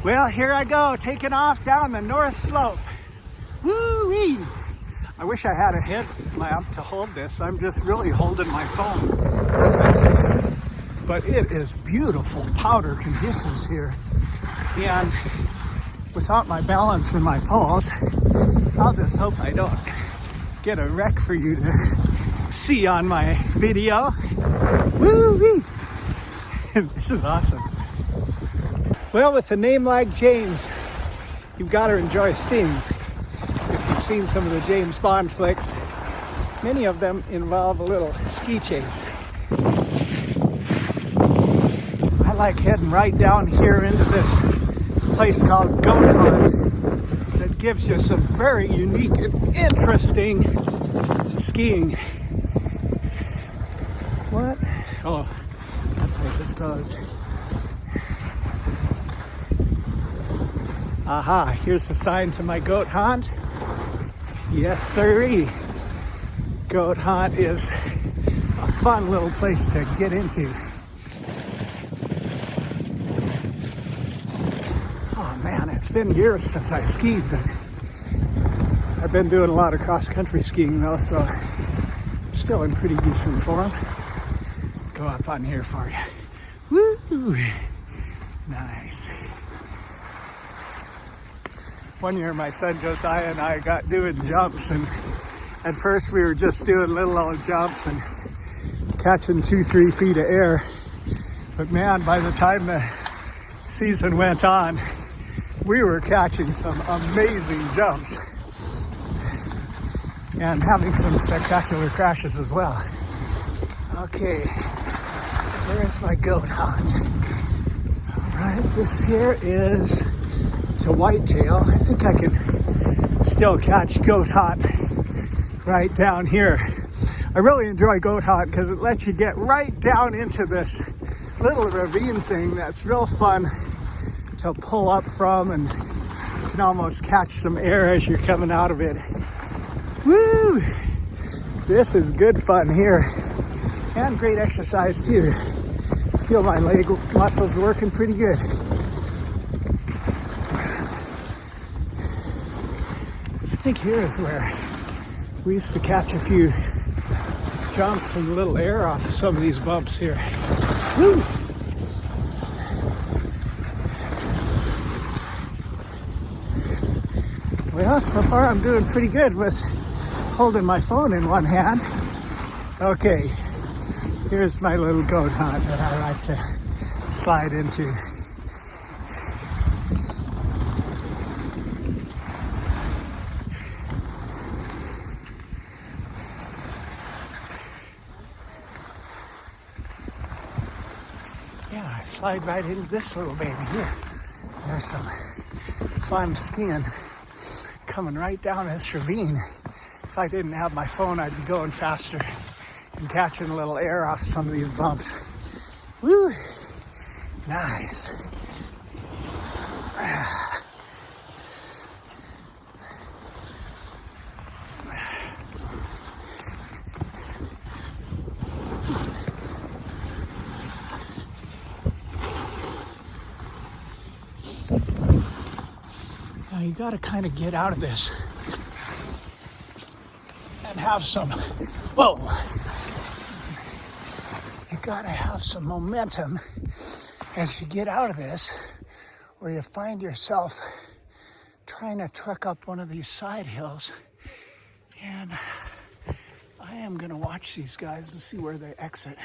Well, here I go, taking off down the north slope. Woo-wee! I wish I had a headlamp to hold this. I'm just really holding my phone as I see it. But it is beautiful powder conditions here. And without my balance and my poles, I'll just hope I don't get a wreck for you to see on my video. Woo-wee! This is awesome. Well, with a name like James, you've got to enjoy skiing. If you've seen some of the James Bond flicks, many of them involve a little ski chase. I like heading right down here into this place called Goat Hunt that gives you some very unique and interesting skiing. What? Oh, that place is closed. Aha, here's the sign to my goat haunt. Yes, sirree. Goat haunt is a fun little place to get into. Oh man, it's been years since I skied, but I've been doing a lot of cross-country skiing though, so I'm still in pretty decent form. Go up on here for you. Woo! Nice. One year my son Josiah and I got doing jumps, and at first we were just doing little old jumps and catching 2-3 feet of air. But man, by the time the season went on, we were catching some amazing jumps and having some spectacular crashes as well. Okay, there's my goat hunt. All right, this here is to whitetail. I think I can still catch goat hunt right down here. I really enjoy goat hunt because it lets you get right down into this little ravine thing that's real fun to pull up from, and you can almost catch some air as you're coming out of it. Woo! This is good fun here and great exercise too. I feel my leg muscles working pretty good. I think here is where we used to catch a few jumps and a little air off of some of these bumps here. Woo! Well, so far I'm doing pretty good with holding my phone in one hand. Okay, here's my little goat hunt that I like to slide into. Yeah, I slide right into this little baby here. There's some fun skiing coming right down this ravine. If I didn't have my phone, I'd be going faster and catching a little air off some of these bumps. Woo! Nice. Now you got to kind of get out of this and have some, whoa, you got to have some momentum as you get out of this, or you find yourself trying to trek up one of these side hills. And I am going to watch these guys and see where they exit,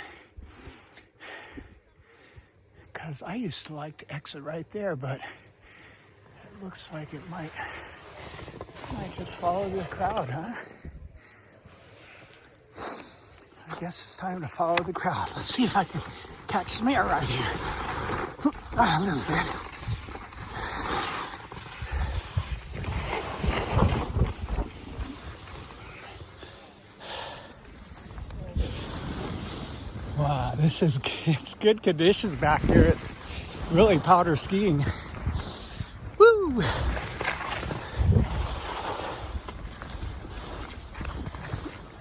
because I used to like to exit right there, but it looks like it might just follow the crowd, huh? I guess it's time to follow the crowd. Let's see if I can catch some air right here. A little bit. Wow, it's good conditions back here. It's really powder skiing. Woo!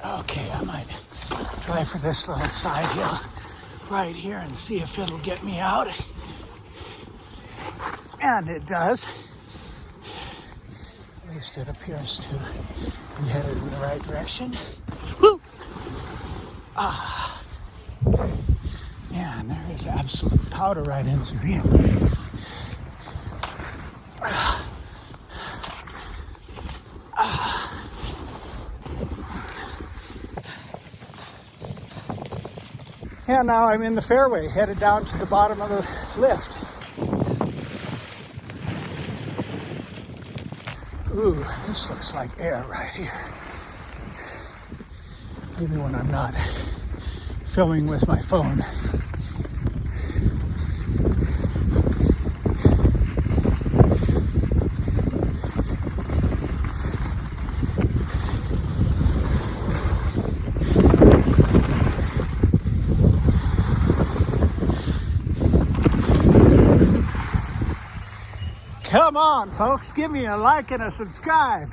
Okay, I might try for this little side hill right here and see if it'll get me out. And it does. At least it appears to be headed in the right direction. Woo! Ah. Man, there is absolute powder right in through here. Ah. Ah. And now I'm in the fairway, headed down to the bottom of the lift. Ooh, this looks like air right here. Maybe when I'm not filming with my phone. Come on, folks, give me a like and a subscribe.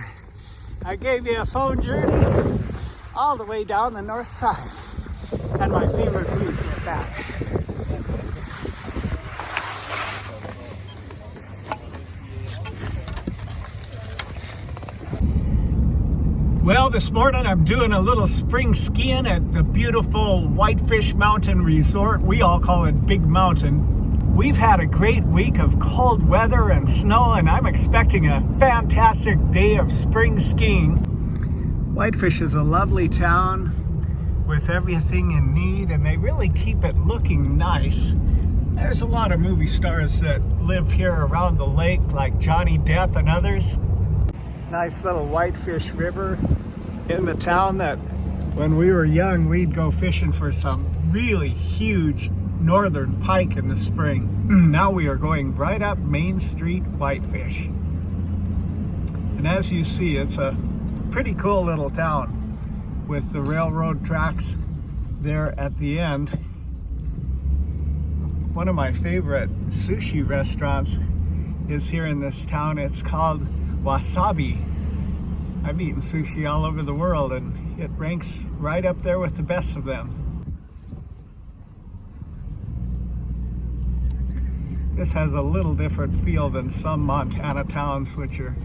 I gave you a phone journey all the way down the north side. And my favorite route at that. Well, this morning I'm doing a little spring skiing at the beautiful Whitefish Mountain Resort. We all call it Big Mountain. We've had a great week of cold weather and snow, and I'm expecting a fantastic day of spring skiing. Whitefish is a lovely town with everything in need, and they really keep it looking nice. There's a lot of movie stars that live here around the lake, like Johnny Depp and others. Nice little Whitefish River in the town that when we were young, we'd go fishing for some really huge northern pike in the spring. Now we are going right up Main Street Whitefish. And as you see, it's a pretty cool little town with the railroad tracks there at the end. One of my favorite sushi restaurants is here in this town. It's called Wasabi. I've eaten sushi all over the world, and it ranks right up there with the best of them. This has a little different feel than some Montana towns, which are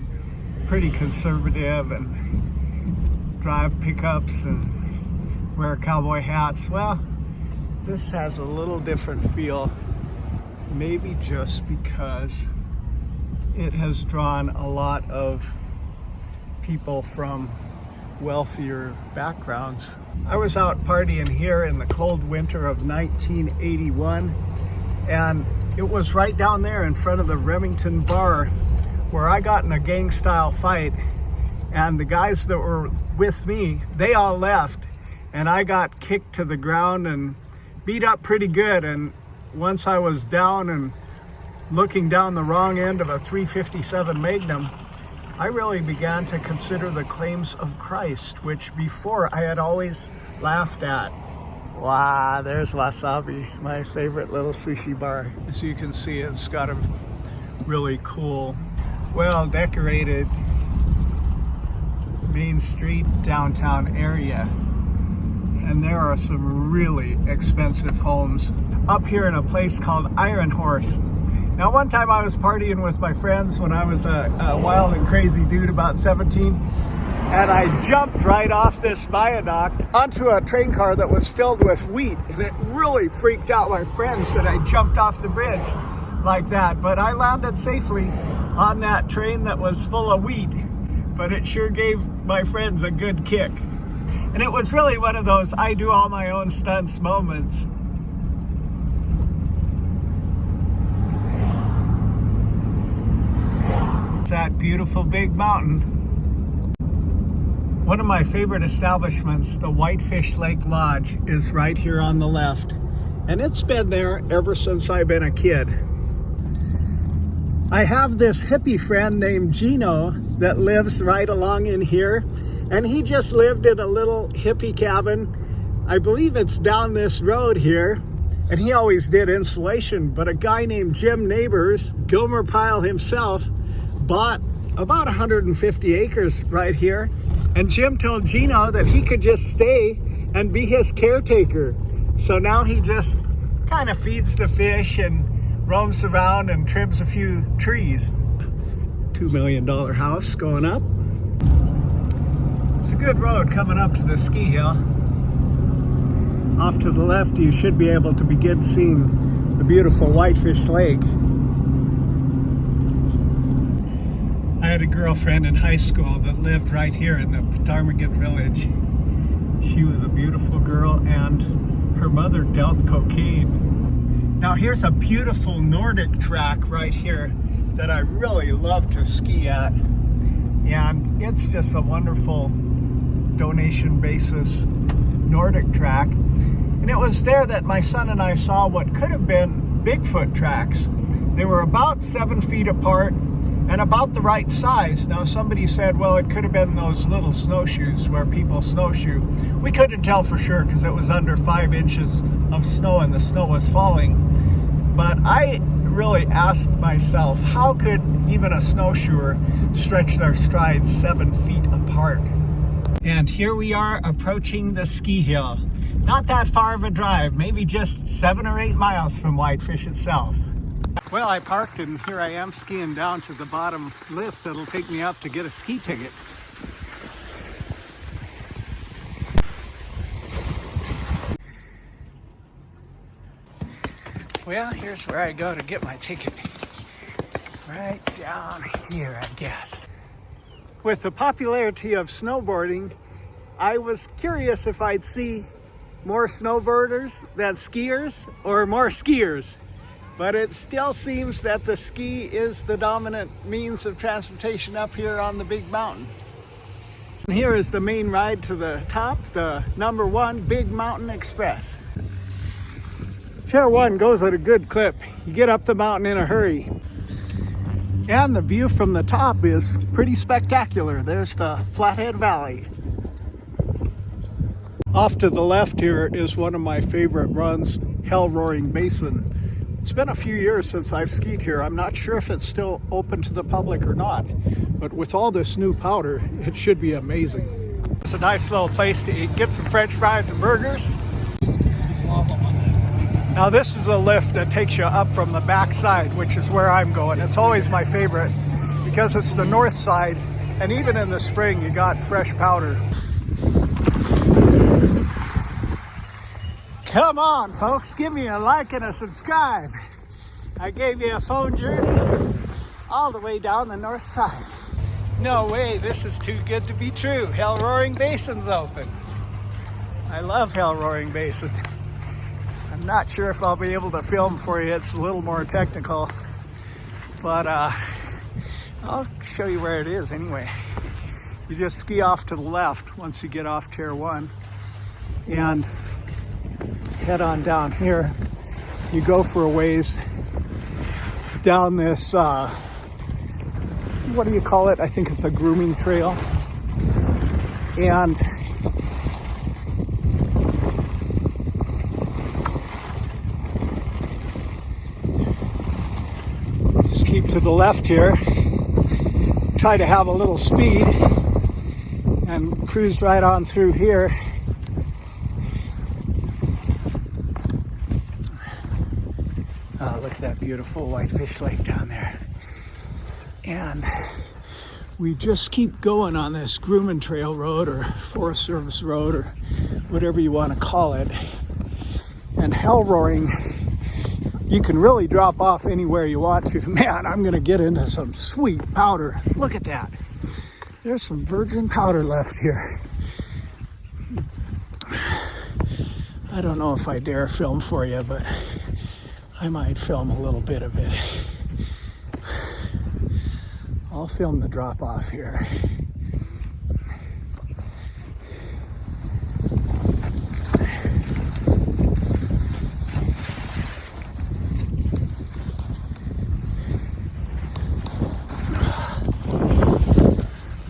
pretty conservative and drive pickups and wear cowboy hats. Well, this has a little different feel, maybe just because it has drawn a lot of people from wealthier backgrounds. I was out partying here in the cold winter of 1981, and it was right down there in front of the Remington bar where I got in a gang style fight, and the guys that were with me, they all left, and I got kicked to the ground and beat up pretty good. And once I was down and looking down the wrong end of a .357 Magnum, I really began to consider the claims of Christ, which before I had always laughed at. Wow, there's Wasabi, my favorite little sushi bar. As you can see, it's got a really cool, well decorated Main Street downtown area. And there are some really expensive homes up here in a place called Iron Horse. Now, one time I was partying with my friends when I was a wild and crazy dude about 17, and I jumped right off this viaduct onto a train car that was filled with wheat, and it really freaked out my friends that I jumped off the bridge like that. But I landed safely on that train that was full of wheat, but it sure gave my friends a good kick. And it was really one of those I do all my own stunts moments. It's that beautiful big mountain. One of my favorite establishments, the Whitefish Lake Lodge, is right here on the left. And it's been there ever since I've been a kid. I have this hippie friend named Gino that lives right along in here. And he just lived in a little hippie cabin. I believe it's down this road here. And he always did insulation. But a guy named Jim Neighbors, Gomer Pyle himself, bought about 150 acres right here. And Jim told Gino that he could just stay and be his caretaker. So now he just kind of feeds the fish and roams around and trims a few trees. $2 million house going up. It's a good road coming up to the ski hill. Off to the left, you should be able to begin seeing the beautiful Whitefish Lake. I had a girlfriend in high school that lived right here in the Ptarmigan village. She was a beautiful girl and her mother dealt cocaine. Now here's a beautiful Nordic track right here that I really love to ski at. And it's just a wonderful donation basis Nordic track. And it was there that my son and I saw what could have been Bigfoot tracks. They were about 7 feet apart and about the right size. Now somebody said, well, it could have been those little snowshoes where people snowshoe. We couldn't tell for sure because it was under 5 inches of snow and the snow was falling. But I really asked myself, how could even a snowshoer stretch their strides 7 feet apart? And here we are approaching the ski hill. Not that far of a drive, maybe just 7 or 8 miles from Whitefish itself. Well, I parked and here I am skiing down to the bottom lift that'll take me up to get a ski ticket. Well, here's where I go to get my ticket. Right down here, I guess. With the popularity of snowboarding, I was curious if I'd see more snowboarders than skiers or more skiers. But it still seems that the ski is the dominant means of transportation up here on the big mountain. And here is the main ride to the top, the #1 Big Mountain Express. Chair 1 goes at a good clip. You get up the mountain in a hurry. And the view from the top is pretty spectacular. There's the Flathead Valley. Off to the left here is one of my favorite runs, Hell Roaring Basin. It's been a few years since I've skied here. I'm not sure if it's still open to the public or not, but with all this new powder, it should be amazing. It's a nice little place to eat. Get some French fries and burgers. Now this is a lift that takes you up from the back side, which is where I'm going. It's always my favorite because it's the north side, and even in the spring you got fresh powder. Come on, folks, give me a like and a subscribe. I gave you a phone journey all the way down the north side. No way, this is too good to be true. Hell Roaring Basin's open. I love Hell Roaring Basin. I'm not sure if I'll be able to film for you. It's a little more technical, but I'll show you where it is anyway. You just ski off to the left once you get off Chair 1 and head on down here. You go for a ways down this, what do you call it? I think it's a grooming trail. And just keep to the left here. Try to have a little speed and cruise right on through here. Oh, look at that beautiful Whitefish Lake down there. And we just keep going on this grooming trail road or Forest Service road or whatever you want to call it. And Hell Roaring, you can really drop off anywhere you want to. Man, I'm going to get into some sweet powder. Look at that. There's some virgin powder left here. I don't know if I dare film for you, but I might film a little bit of it. I'll film the drop off here.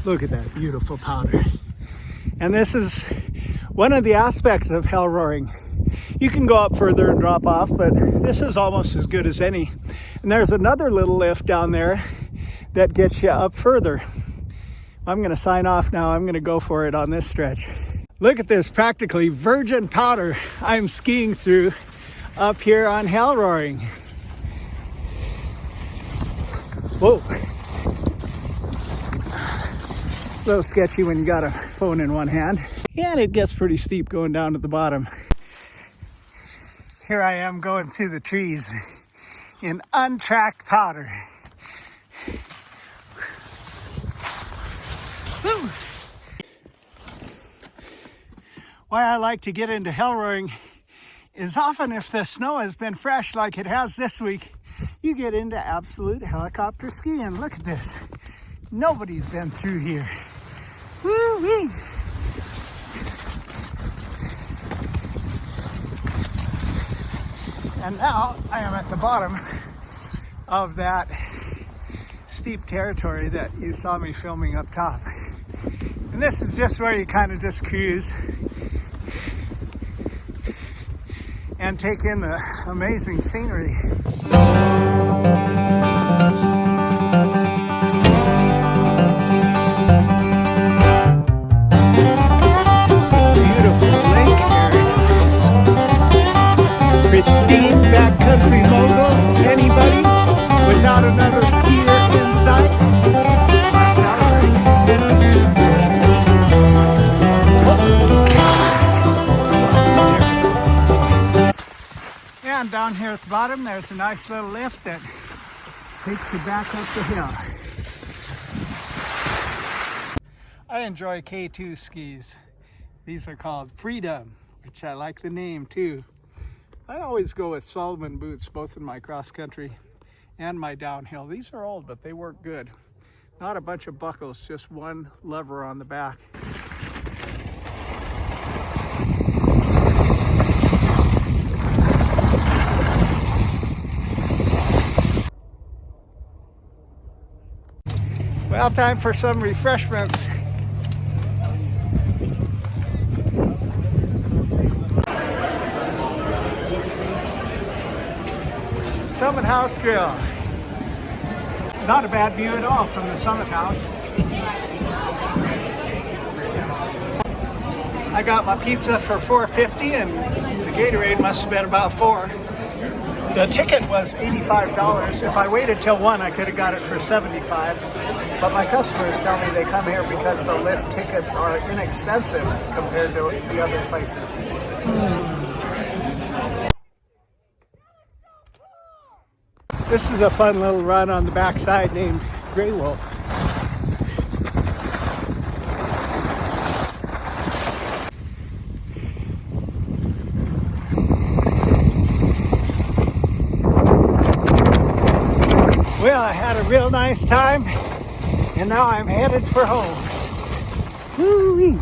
Look at that beautiful powder. And this is one of the aspects of Hell Roaring. You can go up further and drop off, but this is almost as good as any. And there's another little lift down there that gets you up further. I'm going to sign off now. I'm going to go for it on this stretch. Look at this practically virgin powder I'm skiing through up here on Hell Roaring. Whoa. A little sketchy when you got a phone in one hand. And it gets pretty steep going down to the bottom. Here I am going through the trees in untracked powder. Woo. Why I like to get into hell roaring is often if the snow has been fresh like it has this week, you get into absolute helicopter skiing. Look at this. Nobody's been through here. Woo-wee. And now I am at the bottom of that steep territory that you saw me filming up top. And this is just where you kind of just cruise and take in the amazing scenery. Pristine backcountry moguls. Anybody without another skier in sight? And down here at the bottom, there's a nice little lift that takes you back up the hill. I enjoy K2 skis. These are called Freedom, which I like the name too. I always go with Salomon boots, both in my cross country and my downhill. These are old, but they work good. Not a bunch of buckles, just one lever on the back. Well, time for some refreshments. Summit House Grill. Not a bad view at all from the Summit House. I got my pizza for $4.50 and the Gatorade must have been about $4. The ticket was $85. If I waited till 1, I could have got it for $75. But my customers tell me they come here because the lift tickets are inexpensive compared to the other places. This is a fun little run on the backside named Grey Wolf. Well, I had a real nice time, and now I'm headed for home. Woo-wee.